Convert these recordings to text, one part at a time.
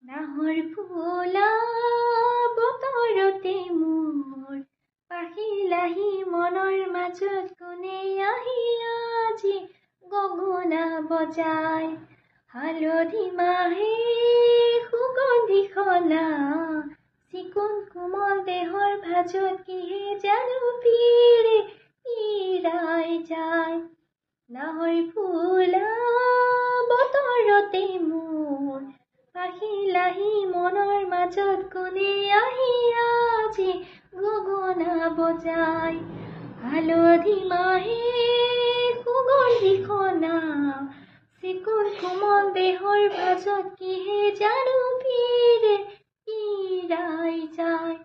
নাহৰ ফুলা বতৰতে মোৰ পাখিলাহি মনৰ মাজত কোনে আহি আজি গগনা বজায়। হালধি মাহে সুগন্ধি সনা চিকুণ কোমল দেহৰ ভাজত কিহে জানো পীৰে ইৰাই যায়। নাহৰ ফুলা বতৰতে মোৰ পাখিলাহি মনৰ মাজত কোনে আহি আজি গগনা বজায়। হালধি মাহে সুগন্ধি সনা চিকুণ কোমল দেহৰ ভাজত কিহে জানো পীৰে ইৰাই যায়।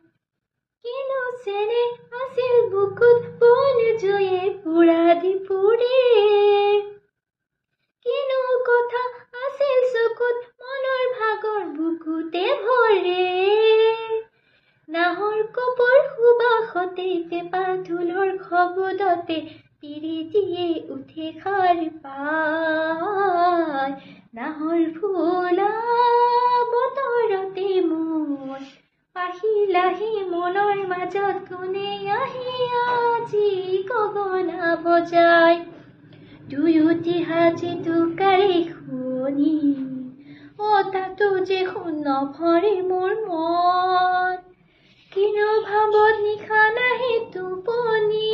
কিনো চেনে আছিল বুকুত বন জুয়ে পুৰা দিপুৰে, কিনো কথা আছিল চকুত মনৰ ভাগৰ বুকুতে ভৰে। নাহৰ কপৰ সুবাসতে পেপা ঢোলৰ শব্দতে পিৰিতিয়ে উঠে সাৰ পায়। নাহৰ ফুলা বতৰতে মোৰ পাখিলাহি মনৰ মাজত কোনে আহি আজি গগনা বজায়। দুয়োটি হাতী টোকাৰে শুনি তাতো যে শূন্য ভৰে মোৰ মন। কিনো ভাৱত নিশা নাহে টোপনি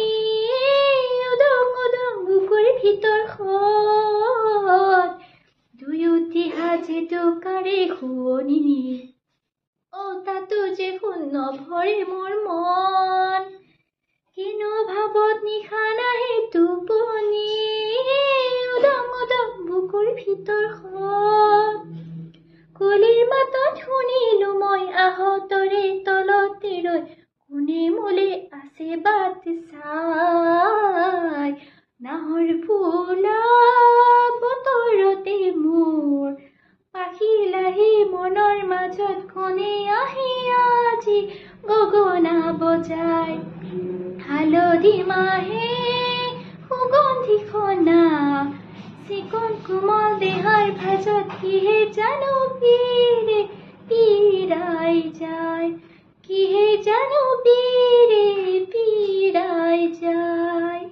উদং উদং বুকুৰ ভিতৰখন। দুয়োটি হাতী টোকাৰে শুনি তাতো যে শূন্য ভৰে মোৰ মন। কিনো ভাৱত নিশা নাহে টোপনি উদং উদং বুকুৰ ভিতৰখন। কুলিৰ মাতত শুনিলো মই আহতৰে তলতে ৰৈ কোনে মোলে আছে বাট চাই। নাহৰ ফুলা বতৰতে মোৰ পাখিলাহি মনৰ মাজত কোনে আহি আজি গগনা বজায়। হালধি মাহে সুগন্ধি সনা চিকুণ কোমল দেহৰ ভাজত কিহে জানো পীৰে পীৰাই যায়। কিহে জানো পীৰে পীৰাই যায়।